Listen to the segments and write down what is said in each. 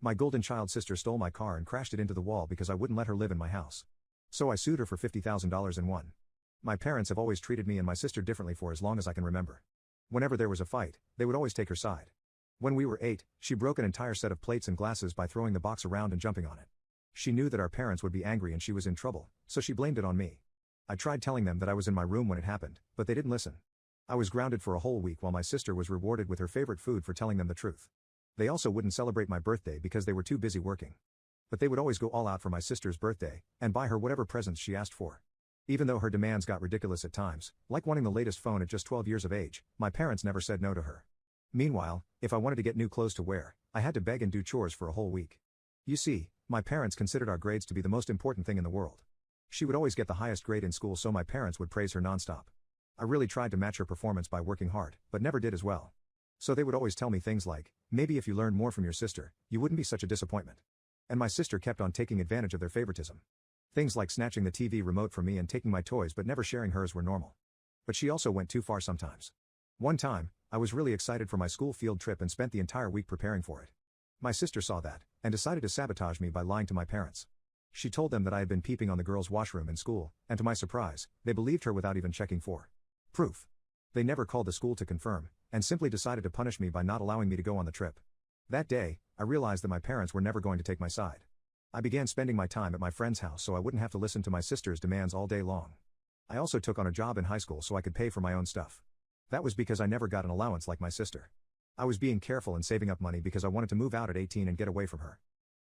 My golden child sister stole my car and crashed it into the wall because I wouldn't let her live in my house. So I sued her for $50,000 and won. My parents have always treated me and my sister differently for as long as I can remember. Whenever there was a fight, they would always take her side. When we were 8, she broke an entire set of plates and glasses by throwing the box around and jumping on it. She knew that our parents would be angry and she was in trouble, so she blamed it on me. I tried telling them that I was in my room when it happened, but they didn't listen. I was grounded for a whole week while my sister was rewarded with her favorite food for telling them the truth. They also wouldn't celebrate my birthday because they were too busy working. But they would always go all out for my sister's birthday, and buy her whatever presents she asked for. Even though her demands got ridiculous at times, like wanting the latest phone at just 12 years of age, my parents never said no to her. Meanwhile, if I wanted to get new clothes to wear, I had to beg and do chores for a whole week. You see, my parents considered our grades to be the most important thing in the world. She would always get the highest grade in school, so my parents would praise her nonstop. I really tried to match her performance by working hard, but never did as well. So they would always tell me things like, maybe if you learned more from your sister, you wouldn't be such a disappointment. And my sister kept on taking advantage of their favoritism. Things like snatching the TV remote from me and taking my toys but never sharing hers were normal. But she also went too far sometimes. One time, I was really excited for my school field trip and spent the entire week preparing for it. My sister saw that, and decided to sabotage me by lying to my parents. She told them that I had been peeping on the girls' washroom in school, and to my surprise, they believed her without even checking for proof. They never called the school to confirm, and simply decided to punish me by not allowing me to go on the trip. That day, I realized that my parents were never going to take my side. I began spending my time at my friend's house so I wouldn't have to listen to my sister's demands all day long. I also took on a job in high school so I could pay for my own stuff. That was because I never got an allowance like my sister. I was being careful and saving up money because I wanted to move out at 18 and get away from her.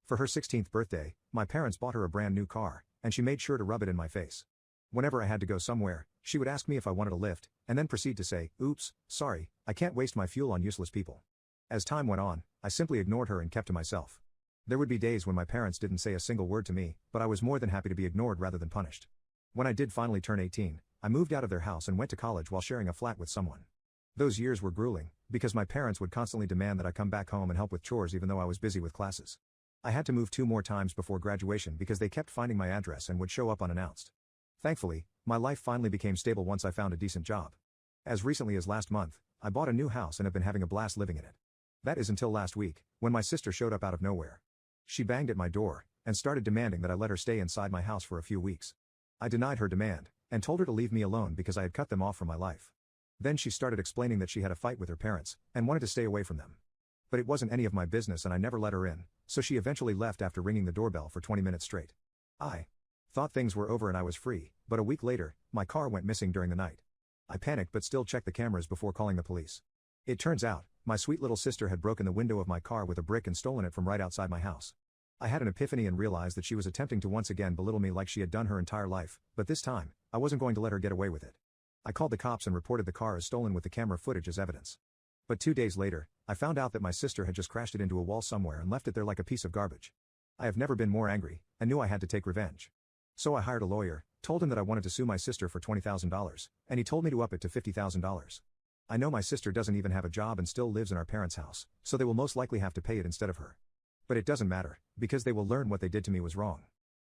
For her 16th birthday, my parents bought her a brand new car, and she made sure to rub it in my face. Whenever I had to go somewhere, she would ask me if I wanted a lift, and then proceed to say, "Oops, sorry, I can't waste my fuel on useless people." As time went on, I simply ignored her and kept to myself. There would be days when my parents didn't say a single word to me, but I was more than happy to be ignored rather than punished. When I did finally turn 18, I moved out of their house and went to college while sharing a flat with someone. Those years were grueling, because my parents would constantly demand that I come back home and help with chores even though I was busy with classes. I had to move 2 more times before graduation because they kept finding my address and would show up unannounced. Thankfully, my life finally became stable once I found a decent job. As recently as last month, I bought a new house and have been having a blast living in it. That is until last week, when my sister showed up out of nowhere. She banged at my door, and started demanding that I let her stay inside my house for a few weeks. I denied her demand, and told her to leave me alone because I had cut them off from my life. Then she started explaining that she had a fight with her parents, and wanted to stay away from them. But it wasn't any of my business and I never let her in, so she eventually left after ringing the doorbell for 20 minutes straight. I thought things were over and I was free, but a week later, my car went missing during the night. I panicked but still checked the cameras before calling the police. It turns out, my sweet little sister had broken the window of my car with a brick and stolen it from right outside my house. I had an epiphany and realized that she was attempting to once again belittle me like she had done her entire life, but this time, I wasn't going to let her get away with it. I called the cops and reported the car as stolen with the camera footage as evidence. But 2 days later, I found out that my sister had just crashed it into a wall somewhere and left it there like a piece of garbage. I have never been more angry, and knew I had to take revenge. So I hired a lawyer, told him that I wanted to sue my sister for $20,000, and he told me to up it to $50,000. I know my sister doesn't even have a job and still lives in our parents' house, so they will most likely have to pay it instead of her. But it doesn't matter, because they will learn what they did to me was wrong.